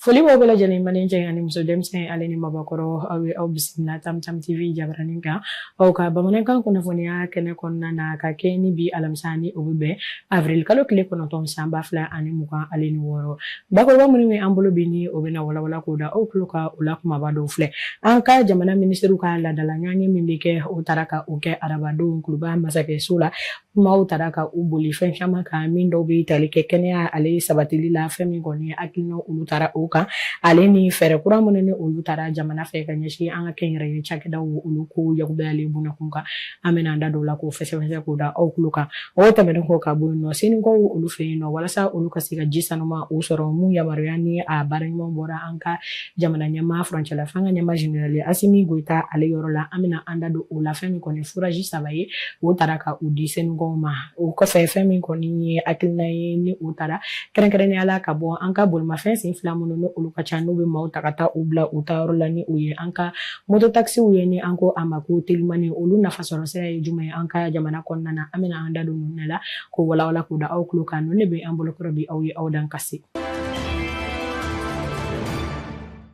Foli b'aw bɛɛ lajɛlen manager ani muso denmisɛn ale ni mabɔkɔrɔ aw ye aw bisimila Tamtam TV jabaranin kan aw ka bamanankan kunnafoniya kɛnɛ kɔnɔna na ka kɛ ni bi alamisa ni o bɛ bɛn avril kalo tile 9 san 2026 bakɔrɔba minnu bɛ an bolo bi ni o bɛna walawala k'o da aw tulo ka o la kumaba dɔw filɛ an ka jamana ministre ka ladala ɲaɲi min bɛ kɛ o taara ka o kɛ arabadenw kuruba masakɛso la kumaw taara ka u boli fɛn caman kan min dɔw bɛ tali kɛ kɛnɛya ale sabatili la fɛn min kɔni hakilina olu taara o kan ale ni fɛɛrɛ kura minnu ni olu taara jamana fɛ ka ɲɛsin an ka kɛnyɛrɛye cakɛdaw olu ko yakubaya bunakun kan an bɛna an da dɔw la k'o fɛsɛfɛsɛ k'o da aw tulo kan o tɛmɛnen kɔ ka bɔ yen nɔ senikaw olu fɛ yen nɔ walasa olu ka se ka ji sanuma o sɔrɔ mun yamaruya ni a baaraɲuman bɔra an ka jamana ɲɛmaa furancɛla fanga ɲɛmaa général Asimi Goita ale yɔrɔ la an bɛna an da don o la fɛn min kɔni furaji 3 ye o taara ka u di senikaw ma o kɔfɛ fɛn min kɔni ye hakilina ye ni o taara kɛrɛnkɛrɛnnenya la ka bɔ an ka bolimafɛn sen fila minnu ni olu ka ca n'u bɛ maaw ta ka taa u bila u ta yɔrɔ la ni o ye an ka moto taxiw ye ni an ko a ma ko telimani olu nafa sɔrɔ sira ye jumɛn ye an ka jamana kɔnɔna na an bɛna an da don ninnu la ko walawala k'o da aw tulo kan ninnu de bɛ an bolokɔrɔ bi aw ye aw dan kasi.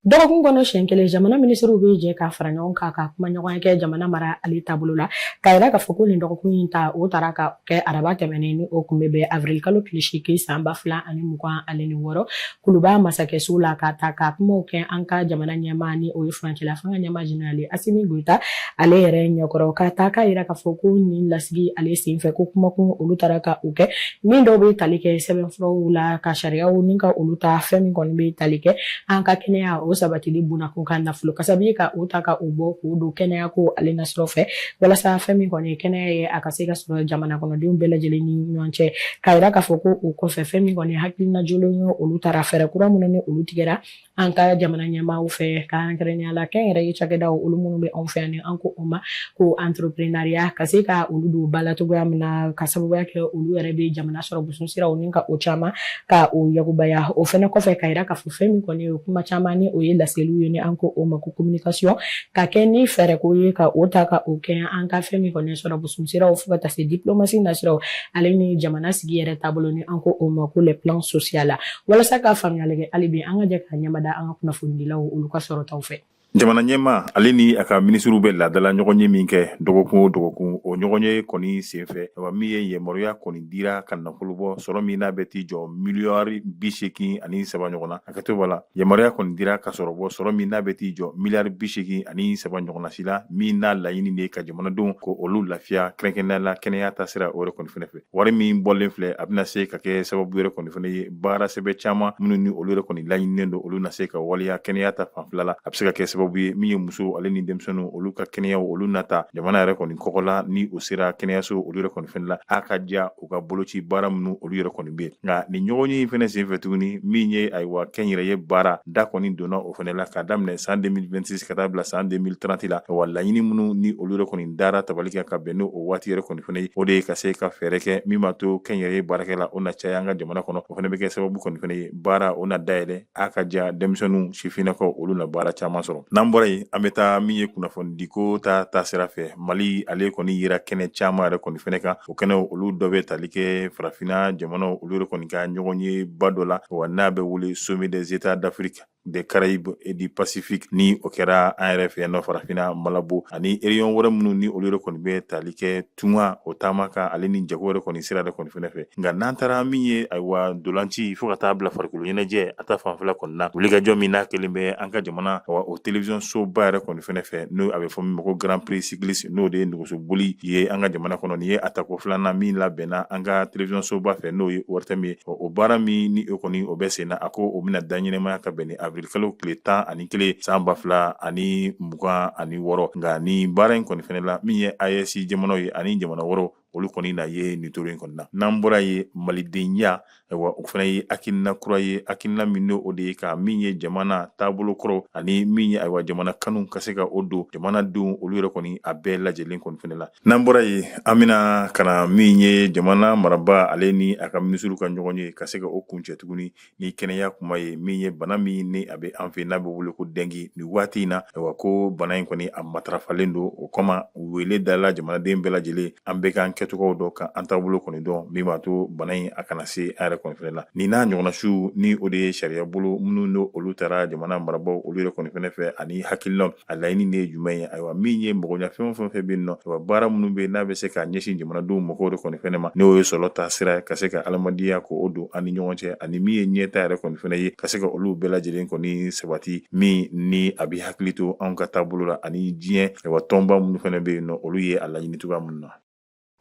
Dɔgɔkun kɔnɔ siɲɛ kelen jamana minisiriw bɛ jɛ ka fara ɲɔgɔn kan ka kuma ɲɔgɔn kɛ jamana mara ale taabolo la k'a yira k'a fɔ ko nin dɔgɔkun in ta o taara ka kɛ araba tɛmɛnen ni o kun bɛ bɛn avril kalo tile 8 san 2026 kuluba masakɛso la ka ta ka kumaw kɛ an ka jamana ɲɛmaa ni o ye furancɛla fanga ɲɛmaa général Asimi Goita ale yɛrɛ ɲɛkɔrɔ ka ta k'a yira k'a fɔ ko nin lasigi ale senfɛ ko kumakun olu taara ka u kɛ min dɔw bɛ tali kɛ sɛbɛnfuraw la ka sariyaw ni ka olu ta fɛn min kɔni bɛ tali kɛ an ka kɛnɛya o sabatili bunakun ka nafolo kasabi ka o ta ka u bɔ k'o don kɛnɛya ko ale na sɔrɔ fɛ walasa fɛn min kɔni kɛnɛya ye a ka se ka sɔrɔ jamana kɔnɔdenw bɛɛ lajɛlen ni ɲɔgɔn cɛ k'a yira k'a fɔ ko o kɔfɛ fɛn min kɔni hakilina jolen ye olu taara fɛɛrɛ kura minnu ni olu tigɛra an ka jamana ɲɛmaaw fɛ kɛrɛnkɛrɛnnenya la kɛnyɛrɛye cakɛdaw olu minnu bɛ anw fɛ yan ni an ko o ma ko entreprenariat ka se ka olu don ba la cogoya min na ka sababuya kɛ olu yɛrɛ bɛ jamana sɔrɔ busun siraw ni ka o caman ka o yakubaya o fɛnɛ kɔfɛ ka yira k'a fɔ fɛn min kɔni ye kuma caman ni o ye laseliw ye ni an ko o ma ko communication ka kɛ ni fɛɛrɛ ko ye ka o ta ka o kɛ an ka fɛn min kɔni sɔrɔ busun siraw fo ka taa se diplomasi nasiraw ale ni jamana sigi yɛrɛ taabolo ni an ko o ma ko le plan social la walasa ka faamuyali kɛ hali bi an ka jɛ ka ɲɛmada an ka kunnafonidilaw olu ka sɔrɔtaw fɛ. Jamana ɲɛma ale ni a ka ministre bɛ ladala ɲɔgɔn ye min kɛ dɔgɔkun o dɔgɔkun o ɲɔgɔn ye kɔni senfɛ wa min ye yamaruya kɔni dira ka nafolo bɔ sɔrɔ min n'a bɛ t'i jɔ miliyari 83 ɲɔgɔn na a ka to bala yamaruya kɔni dira ka sɔrɔ bɔ sɔrɔ min n'a bɛ t'i jɔ miliyari 83 ɲɔgɔn na si la min n'a laɲini de ka jamanadenw ko olu lafiya kɛrɛnkɛrɛnnenya la kɛnɛya ta sira o yɛrɛ kɔni fɛnɛ fɛ wari min bɔlen filɛ a bɛna se ka kɛ sababu yɛrɛ kɔni fɛnɛ ye baara sɛbɛ caman minnu ni olu yɛrɛ kɔni laɲininen don olu na se ka waliya kɛnɛya ta fanfɛla la a bɛ se ka kɛ sababu ye min ye muso ale ni denmisɛnninw olu ka kɛnɛyaw olu nata jamana yɛrɛ kɔni kɔkɔla ni o sera kɛnɛyaso olu yɛrɛ kɔni fɛnɛ la a ka diya u ka boloci baara minnu olu yɛrɛ kɔni bɛ nka nin ɲɔgɔn ye fɛnɛ senfɛ tuguni min ye ayiwa kɛnyɛrɛye baara da kɔni donna o fɛnɛ la ka daminɛ san 2026 ka taa bila san 2030 la wa laɲini minnu ni olu yɛrɛ kɔni dara tabali kan ka bɛn n'o waati yɛrɛ kɔni fɛnɛ ye o de ye ka se ka fɛɛrɛ kɛ min b'a to kɛnyɛrɛye baarakɛla o na caya an ka jamana kɔnɔ o fɛnɛ bɛ kɛ sababu kɔni fɛnɛ ye baara o na dayɛlɛ a ka diya denmisɛnninw sifinnakaw olu na baara caman sɔrɔ n'an bɔra yen an bɛ taa min ye kunnafoni diko ta sira fɛ Mali ale kɔni yira kɛnɛ caman yɛrɛ kɔni fɛnɛ kan o kɛnɛ olu dɔ bɛ tali kɛ farafinna jamanaw olu yɛrɛ kɔni ka ɲɔgɔn ye ba dɔ la wa n'a bɛ wele sommet des états d'Afrique des Caraïbes et du Pacifique ni o kɛra an yɛrɛ fɛ yan nɔ farafinna Malabo ani région wɛrɛ minnu ni olu yɛrɛ kɔni bɛ tali kɛ tunga o taama kan ale ni jago yɛrɛ kɔni sira yɛrɛ kɔni fɛnɛ fɛ nka n'an taara min ye ayiwa dolanci fo ka taa bila farikolo ɲɛnajɛ a ta fanfɛla kɔni na wulikajɔ min n'a kelen bɛ an ka jamana o télévision soba yɛrɛ kɔni fɛnɛ fɛ n'o a bɛ fɔ min ma ko Grand Prix cycliste n'o de ye nɛgɛsoboli ye an ka jamana kɔnɔ nin ye a tako filanan min labɛnna an ka télévision soba fɛ n'o ye ORTM ye o baara min ni o kɔni o bɛ sen na a ko o bɛna da ɲɛnɛmaya ka bɛn ni avril kalo tile 11 san 2026 nka ni baara in kɔni fɛnɛ la min ye AES jamanaw ye ani jamana wɔɔrɔ olu kɔni na ye nin toro in kɔni na n'an bɔra ye malidenya wa o fana ye hakilina kura ye hakilina min n'o o de ye ka min ye jamana taabolo kɔrɔ ani min ye ayiwa jamana kanu ka se ka o don jamanadenw olu yɛrɛ kɔni a bɛɛ lajɛlen kɔni fɛnɛ la n'an bɔra ye an bɛna kana min ye jamana maraba ale ni a ka minisiriw ka ɲɔgɔn ye ka se ka o kuncɛ tuguni ni kɛnɛya kuma ye min ye bana min ni a bɛ an fɛ n'a bɛ wele ko dengi ni waati in na ayiwa ko bana in kɔni a matarafalen don o kama wele dala jamanaden bɛɛ lajɛlen an bɛ k'an kɛcogow dɔ ka an taabolo kɔni dɔn min b'a to bana in a kana se an yɛrɛ kɔni fɛnɛ la nin n'a ɲɔgɔnna su ni o de ye sariya bolo minnu no olu taara jamana marabaaw olu yɛrɛ kɔni fɛnɛ fɛ ani hakilinaw a laɲini de ye jumɛn ye ayiwa min ye mɔgɔɲa fɛn fɛn bɛ yen nɔ ayiwa baara minnu bɛ n'a bɛ se ka ɲɛsin jamanadenw mɔgɔw de kɔni fɛnɛ ma n'o ye sɔrɔ ta sira ka se ka adamadenya ko o don ani ɲɔgɔn cɛ ani min ye ɲɛta yɛrɛ kɔni fɛnɛ ye ka se ka olu bɛɛ lajɛlen kɔni sabati min ni a bɛ hakili to anw ka taabolo la ani diɲɛ ayiwa tɔnba minnu fɛnɛ bɛ yen nɔ olu ye a laɲini cogoya minnu na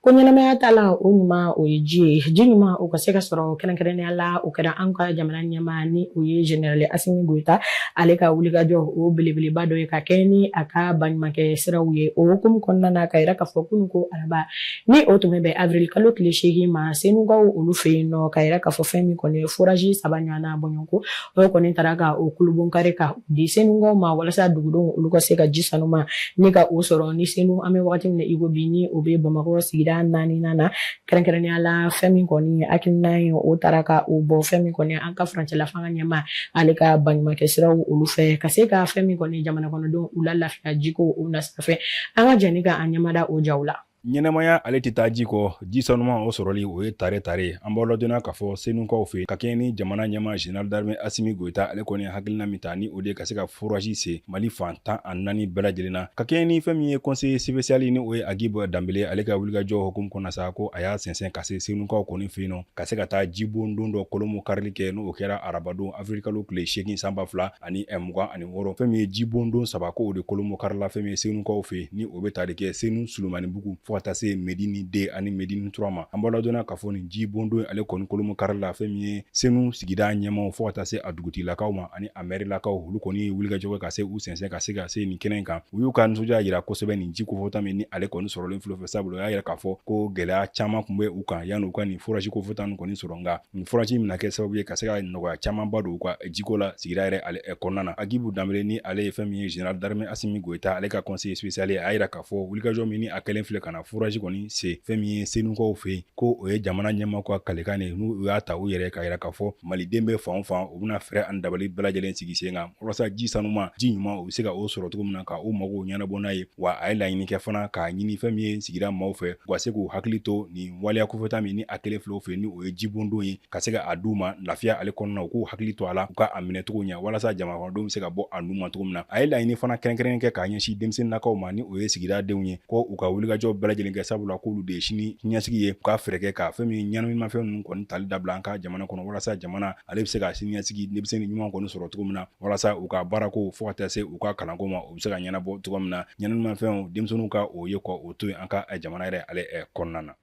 ko ɲɛnamaya ta la o ɲuman o ye ji ye ji ɲuman o ka se ka sɔrɔ kɛrɛnkɛrɛnnenya la o kɛra an ka jamana ɲɛmaa ni o ye General Assimi Goita ale ka wulikajɔ o belebeleba dɔ ye ka kɛ ni a ka baɲumankɛ siraw ye o hukumu kɔnɔna na ka yira k'a fɔ kunun ko araba ni o tun bɛ avril kalo tile 8 ma Senukaw olu fɛ yen nɔ ka yira k'a fɔ fɛn min kɔni ye forage 3 ɲɔgɔnna bɔɲɔnko o kɔni taara ka o kulubon kari ka di Senukaw ma walasa dugudenw olu ka se ka ji sanuma ni ka o sɔrɔ ni Senu an bɛ wagati min na i ko bi ni o bɛ Bamakɔ sigida naani na kɛrɛnkɛrɛnnenya la fɛn min kɔni hakilina ye o taara ka o bɔ fɛn min kɔni an ka furancɛla fanga ɲɛma ale ka baɲumankɛ siraw olu fɛ ka se ka fɛn min kɔni jamana kɔnɔdenw u la lafiya jiko o nasirafɛ an ka jɛni ka an ɲɛmada o jaw la ɲɛnɛmaya ale tɛ taa ji kɔ ji sanuman o sɔrɔli o ye tare k'a bɔ ladɔnna k'a fɔ Senukaw fɛ ka kɛɲɛ ni jamana ɲɛma General d'Armée Assimi Goita ale kɔni hakilina min ta ni o de ka se ka forage se Mali fan 14 bɛɛ lajɛlen na ka kɛɲɛ ni fɛn min ye conseiller spécial ni o ye Agibu Danbele ale ka wulikajɔ hukumu kɔnɔ sa ko a y'a sɛnsɛn ka se Senukaw kɔni fɛ yen nɔ ka se ka taa jibon don dɔ kolomo karili kɛ n'o kɛra arabadon avril kalo tile 8 sanba 2026 fɛn min ye jibon don 3 ko o de kolomo karila fɛn min ye Senukaw fɛ ni o bɛ tali kɛ Senu Sulumanibugu fo ka taa se Medini 2 ani Medini 3 ma an b'a ladɔnna k'a fɔ nin ji bondo ale kɔni kolomo karila fɛn min ye Senu sigida ɲɛmaw fo ka taa se a dugutigilakaw ma ani a mɛrilakaw olu kɔni ye wulikajɔ ka se u sɛnsɛn ka se ka se nin kɛnɛ kan u y'u ka nisɔndiya yira kosɛbɛ nin ji kofɔta min ni ale kɔni sɔrɔlen filɛ sabula o y'a yira k'a fɔ ko gɛlɛya caman kun bɛ u kan yanni u ka nin forage kofɔta nin kɔni sɔrɔ nka nin forage min na kɛ sababu ye ka se ka nɔgɔya camanba don u ka jiko la sigida yɛrɛ ale kɔnɔna na Agibu Danbele ni ale ye fɛn min ye General d'Armée Assimi Goita ale ka conseiller spécial a y'a yira k'a fɔ wulikajɔ min ni a kɛlen filɛ ka na forage kɔni se fɛn min ye Senukaw fɛ ko o ye jamana ɲɛma ka kalekan de n'u y'a ta u yɛrɛ ka yira k'a fɔ maliden bɛ fan o fan u bɛna fɛɛrɛ ani dabali bɛɛ lajɛlen sigi sen kan walasa ji sanuma ji ɲuman u bɛ se ka o sɔrɔ cogo min na ka u mago ɲɛnabɔ n'a ye wa a ye laɲini kɛ fana k'a ɲini fɛn min ye sigida maaw fɛ u ka se k'u hakili to nin waleya kofɔta min ni a kelen filɛ u fɛ ni o ye jibondon ye ka se ka a d'u ma lafiya ale kɔnɔna u k'u hakili to a la u ka a minɛ cogo ɲɛ walasa jamanakɔnɔdenw bɛ se ka bɔ a nu ma cogo min na a ye laɲini fana kɛrɛnkɛrɛnnen kɛ k'a ɲɛsin denmisɛnninnakaw ma ni o ye sigida denw ye ko u ka wulikajɔ bɛɛ lajɛlen kɛ sabula k'olu de ye sini ɲɛsigi ye u ka fɛɛrɛ kɛ ka fɛn min ɲɛnaminimafɛn ninnu kɔni tali dabila an ka jamana kɔnɔ walasa jamana ale bɛ se ka sini ɲɛsigi denmisɛnnin ɲuman kɔni sɔrɔ cogo min na walasa u ka baarako fo ka taa se u ka kalanko ma u bɛ se ka ɲɛnabɔ cogo min na ɲɛnaminimafɛnw denmisɛnninw ka o ye kɔ o to yen an ka jamana yɛrɛ ale kɔnɔna na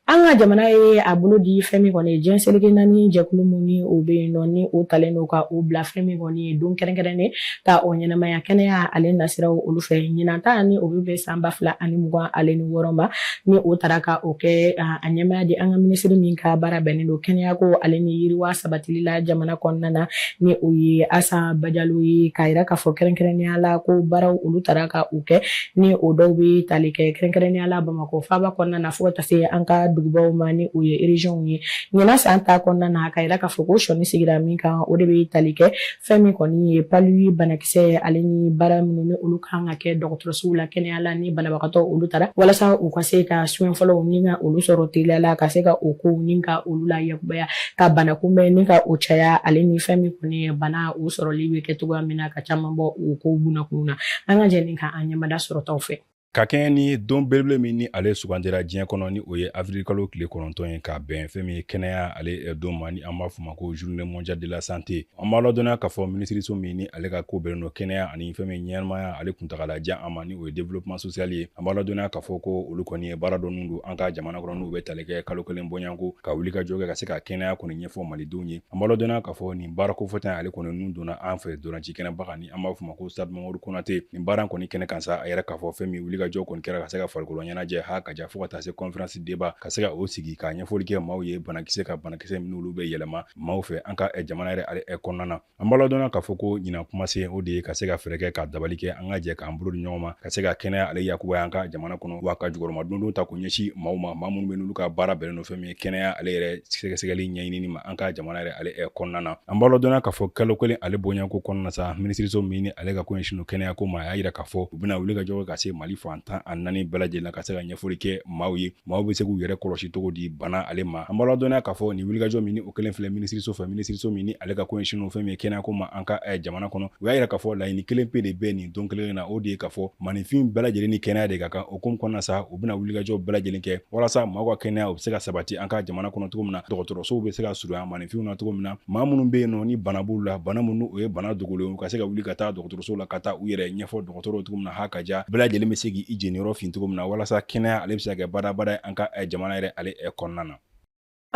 an ka jamana ye a bolo di fɛn min kɔni ye diɲɛ seleke naani jɛkulu mun ni o bɛ yen nɔ ni o talen don ka o bila fɛn min kɔni ye don kɛrɛnkɛrɛnnen ka o ɲɛnamaya kɛnɛya ale nasiraw olu fɛ ɲinanta ni o bɛ bɛn san 2026 ma ni o taara ka o kɛ a ɲɛmaya di an ka minisiri min ka baara bɛnnen don kɛnɛya ko ale ni yiriwa sabatili la jamana kɔnɔna na ni o ye Asa Bajalo ye ka yira k'a fɔ kɛrɛnkɛrɛnnenya la ko baaraw olu taara ka o kɛ ni o dɔw bɛ tali kɛ kɛrɛnkɛrɛnnenya la Bamakɔ faaba kɔnɔna na fo ka taa se an ka dugubaw ma ni o ye région ye ɲina san ta kɔnɔna na ka yira k'a fɔ ko sɔni sigira min kan o de bɛ tali kɛ fɛn min kɔni ye palu banakisɛ ale ni baara minnu ni olu kan ka kɛ dɔgɔtɔrɔsow la kɛnɛya la ni banabagatɔ olu taara walasa u ka se ka soin fɔlɔw ni ka olu sɔrɔ teliya la ka se ka o ko ni ka olu la yakubaya ka bana kunbɛn ni ka o caya ale ni fɛn min kɔni ye bana o sɔrɔli bɛ kɛ cogoya min na ka caman bɔ o ko bunakun na an ka jɛ ni ka an ɲɛmada sɔrɔtaw fɛ ka kɛɲɛ ni don belebele min ni ale sugandira diɲɛ kɔnɔ ni o ye avril kalo tile 9 ye ka bɛn fɛn min ye kɛnɛya ale don ma ni an b'a fɔ ma ko journée mondiale de la santé an b'a ladɔnniya k'a fɔ minisiriso min ni ale ka ko bɛnnen don kɛnɛya ani fɛn min ɲɛnamaya ale kuntagalajan an ma ni o ye développement social ye an b'a ladɔnniya k'a fɔ ko olu kɔni ye baara dɔnninw don an ka jamana kɔnɔ n'u bɛ tali kɛ kalo 1 bɔɲanko ka wuli ka jɔ kɛ ka se ka kɛnɛya kɔni ɲɛfɔ malidenw ye an b'a ladɔnniya k'a fɔ nin baara kofɔta ale kɔni nun donna an fɛ dolanci kɛnɛbaga ni an b'a fɔ ma ko Stade Mamadu Konate nin baara kɔni kɛnɛ kan sa a yɛrɛ k'a fɔ fɛn min wuli ka jɔ kɔni kɛra ka se ka farikolo ɲɛnajɛ ha ka ja fo ka taa se conférence débat ka se ka o sigi ka ɲɛfɔli kɛ maaw ye banakisɛ min olu bɛ yɛlɛma maaw fɛ an ka jamana yɛrɛ kɔnɔna na an b'a ladɔnniya k'a fɔ ko ɲina kuma se o de ye ka se ka fɛɛrɛ kɛ ka dabali kɛ an ka jɛ k'an bolo di ɲɔgɔn ma ka se ka kɛnɛya ale yakubaya an ka jamana kɔnɔ wa ka jukɔrɔma don ta ko ɲɛsin maaw ma maa minnu bɛ n'olu ka baara bɛnnen don fɛn min ye kɛnɛya ale yɛrɛ sɛgɛsɛgɛli ɲɛɲinini ma an ka jamana yɛrɛ kɔnɔna na an b'a ladɔnniya k'a fɔ kalo kelen ale bonyanko kɔnɔna sa minisiriso min ni ale ka ko ɲɛsin kɛnɛya ko ma a y'a yira k'a fɔ u bɛna wuli ka jɔ ka se Mali fan fantan a naani bɛɛ lajɛlen ka se ka ɲɛfɔli kɛ maaw ye maaw bɛ se k'u yɛrɛ kɔlɔsi cogo di bana ale ma an b'a ladɔnya k'a fɔ nin wulikajɔ min o kelen filɛ minisiriso fɛ minisiriso min ni ale ka ko ɲɛsinnen fɛn min ye kɛnɛyako ma an ka jamana kɔnɔ u y'a yira k'a fɔ laɲini kelen pe de bɛ nin don kelen na o de ye k'a fɔ maninfin bɛɛ lajɛlen ni kɛnɛya de ka kan o hukumu kɔnɔna sa u bɛna wulikajɔ bɛɛ lajɛlen kɛ walasa maaw ka kɛnɛya u bɛ se ka sabati an ka jamana kɔnɔ cogo min na dɔgɔtɔrɔsow bɛ se ka surunya maninfinw na cogo min na maa minnu bɛ yen nɔ ni bana b'u la bana minnu o ye bana dogolen ka se ka wuli ka taa dɔgɔtɔrɔsow la ka taa u yɛrɛ ɲɛfɔ dɔgɔtɔrɔw cogo min na ha ka ja bɛɛ lajɛlen bɛ se k'i jeniyɔrɔ fin cogo min na walasa kɛnɛya ale bɛ se ka kɛ badabada ye an ka jamana yɛrɛ ale kɔnɔna na.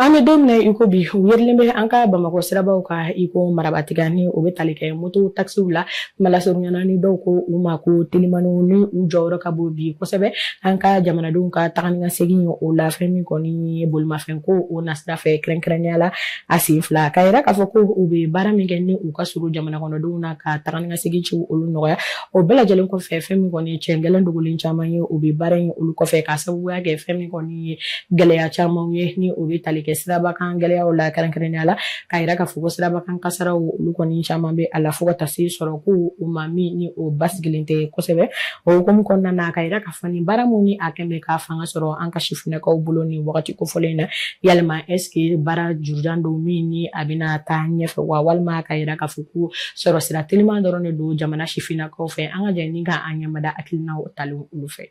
An bɛ don min na i ko bi u yɛrɛlen bɛ an ka Bamakɔ sirabaw ka i ko Marabatigɛ ni o bɛ tali kɛ moto taxiw la malasurunyana ni dɔw ko u ma ko telimaniw ni u jɔyɔrɔ ka bon bi kosɛbɛ an ka jamanadenw ka taga ni ka segin o la fɛn min kɔni ye bolimafɛn ko o nasira fɛ kɛrɛnkɛrɛnnenya la a sen fila ka yira k'a fɔ ko u bɛ baara min kɛ ni u ka surun jamana kɔnɔdenw na ka taga ni ka segin ci olu nɔgɔya o bɛɛ lajɛlen kɔfɛ fɛn min kɔni cɛn gɛlɛn dogolen caman ye u bɛ baara in olu kɔfɛ ka sababuya kɛ fɛn min kɔni ye gɛlɛya caman ye ni o bɛ tali kɛ sirabakan gɛlɛyaw la kɛrɛnkɛrɛnnenya la ka yira k'a fɔ ko sirabakan kasaraw olu kɔni caman bɛ a la fo ka taa se sɔrɔ ko u ma min ni o basigilen tɛ kosɛbɛ o hukumu kɔnɔna na ka yira k'a fɔ ni baara mun ni a kɛn bɛ ka fanga sɔrɔ an ka sifinnakaw bolo ni wagati kofɔlen na yalima ɛseke baara jurujan don min ni a bɛna taa ɲɛfɛ wa walima ka yira k'a fɔ ko sɔrɔ sira teliman dɔrɔn de don jamana sifinnakaw fɛ an ka jɛ ni ka an ɲɛmada hakilinaw talen olu fɛ.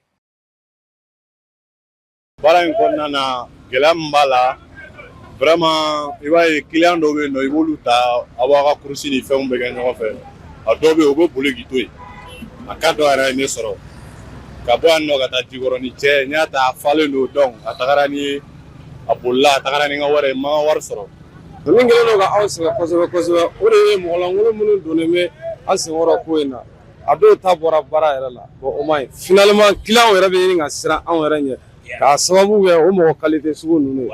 Baara in kɔnɔna na gɛlɛya min b'a la vraiment i b'a ye client dɔw bɛ yen nɔ i b'olu ta aw b'a ka kurusi ni fɛnw bɛ kɛ ɲɔgɔn fɛ a dɔw bɛ yen u bɛ boli k'i to yen a ka dɔ yɛrɛ ye ne sɔrɔ ka bɔ yan nɔ ka taa Jikɔrɔni cɛ n y'a ta a falen don donc a tagara ni a bolila a tagara ni n ka wari ye n ma n ka wari sɔrɔ. Min kɛlen don ka aw sɛgɛn kosɛbɛ kosɛbɛ o de ye mɔgɔlankolon minnu donnen bɛ an senkɔrɔ ko in na a dɔw ta bɔra baara yɛrɛ la bon o ma ɲi finalement client yɛrɛ bɛ ɲini ka siran anw yɛrɛ ɲɛ k'a sababu kɛ o mɔgɔ qualité sugu ninnu ye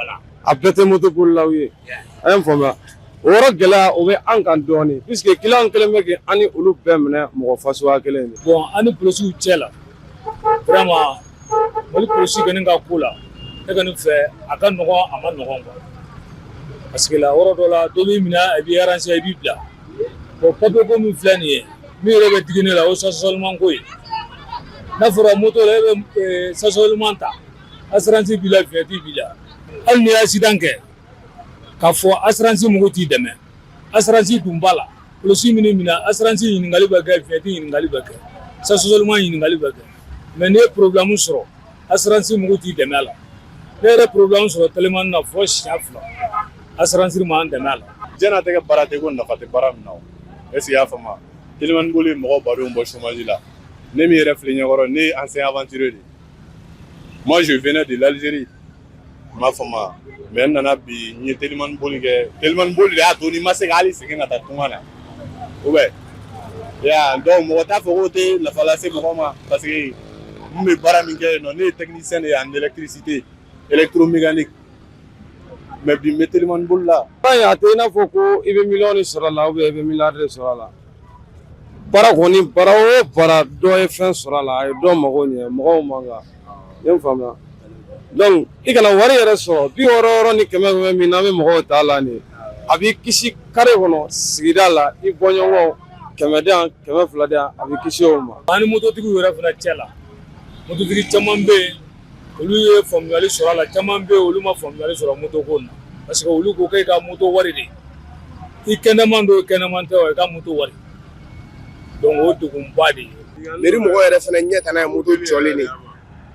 a bɛɛ tɛ moto bolilaw ye a ye n faamuya o yɔrɔ gɛlɛya o bɛ an kan dɔɔnin puisque client kelen bɛ kɛ an ni olu bɛɛ minɛ mɔgɔ fasuguya kelen de. Bon an ni polisiw cɛ la vraiment Mali polisi kɔni ka ko la ne kɔni fɛ a ka nɔgɔn a ma nɔgɔn quoi parce que la yɔrɔ dɔ la dɔ b'i minɛ a b'i arranger i b'i bila bon papier ko min filɛ nin ye min yɛrɛ bɛ digi ne la o ye stationnement ko ye n'a fɔra moto la e bɛ stationnement ta assurance b'i la vignette b'i la hali ni accident kɛ k'a fɔ assurance mɔgɔw t'i dɛmɛ assurance dun b'a la polisi minnu minɛ assurance ɲininkali bɛ kɛ vignette ɲininkali bɛ kɛ stationnement ɲininkali bɛ kɛ mais n'i ye problème sɔrɔ assurance mɔgɔw t'i dɛmɛ a la ne yɛrɛ problème sɔrɔ telimani na fɔ siɲɛ 2 assurance m'an dɛmɛ a la. Diɲɛnatigɛ baara tɛ ko nafa tɛ baara min na o est-ce que i y'a faamu telimani boli mɔgɔ badenw bɔ chômage la ne min yɛrɛ filɛ ɲɛkɔrɔ ne ye ancien aventurier de moi je venais de l'Algérie ma faamu mais n nana bi n ye telimani boli kɛ telimani boli de y'a to ni ma se ka hali segin ka taa tunga na ou bien donc mɔgɔ t'a fɔ k'o tɛ nafa lase mɔgɔ ma parce que n bɛ baara min kɛ yen nɔ ne ye technicien de ye en électricité électromécanique mais bi n bɛ telimani boli la. A tɛ i n'a fɔ ko i bɛ miliyɔn de sɔrɔ a la ou bien i bɛ miliyari de sɔrɔ a la baara kɔni baara o baara dɔ ye fɛn sɔrɔ a la a ye dɔ mago ɲɛ mɔgɔw man kan i ye n faamuya donc i kana wari yɛrɛ sɔrɔ 60 ni 100 min na an bɛ mɔgɔw ta la nin a b'i kisi kare kɔnɔ sigida la i bɔɲɔgɔnw 100 di yan 200 di yan a b'i kisi o ma. An ni mototigiw yɛrɛ fana cɛ la mototigi caman bɛ yen olu ye faamuyali sɔrɔ a la caman bɛ yen olu ma faamuyali sɔrɔ moto ko in na parce que olu ko k'e ka moto wari de i kɛnɛman don kɛnɛman tɛ o i ka moto wari donc o degunba de ye. Mairie mɔgɔ yɛrɛ fana ɲɛ tana ye moto jɔlen de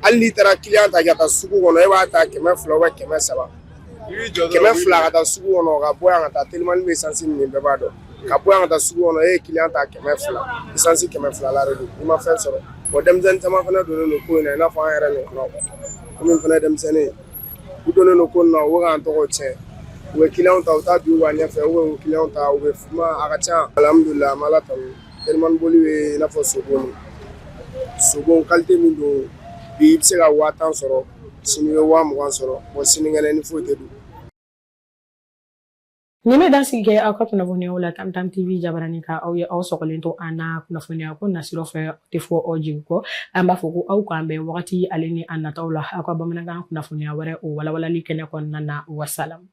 hali n'i taara client ta ka taa sugu kɔnɔ e b'a ta 200 ou 300 200 ka taa sugu kɔnɔ ka bɔ yan ka taa telimani bɛ essence min bɛɛ b'a dɔn ka bɔ yan ka taa sugu kɔnɔ e ye client ta 200 essence 200 la de don i ma fɛn sɔrɔ bon denmisɛnnin caman fana donnen don ko in na i n'a fɔ an yɛrɛ ɲɔgɔnnaw komi fana ye denmisɛnnin u donnen don ko in na u bɛ k'an tɔgɔ tiɲɛ u bɛ client ta u t'a di u ka ɲɛfɛ u bɛ client ta u bɛ fuma a ka ca alhamdulilah an bɛ Ala tanu telimani boli bɛ i n'a fɔ sogo qualité min don bi i bɛ se ka 1000 sɔrɔ sini i bɛ 20 sɔrɔ bon sinikɛnɛ ni foyi tɛ don. Ni bɛ dansigi kɛ aw ka kunnafoniyaw la Tam Tam TV jabaranin ka aw ye aw sɔgɔlen to an na kunnafoniya ko nasiraw fɛ tɛ fɔ aw jigi kɔ an b'a fɔ ko aw k'an bɛn wagati ale ni a nataw la aw ka bamanankan kunnafoniya wɛrɛ o walawalali kɛnɛ kɔnɔna na wasalam.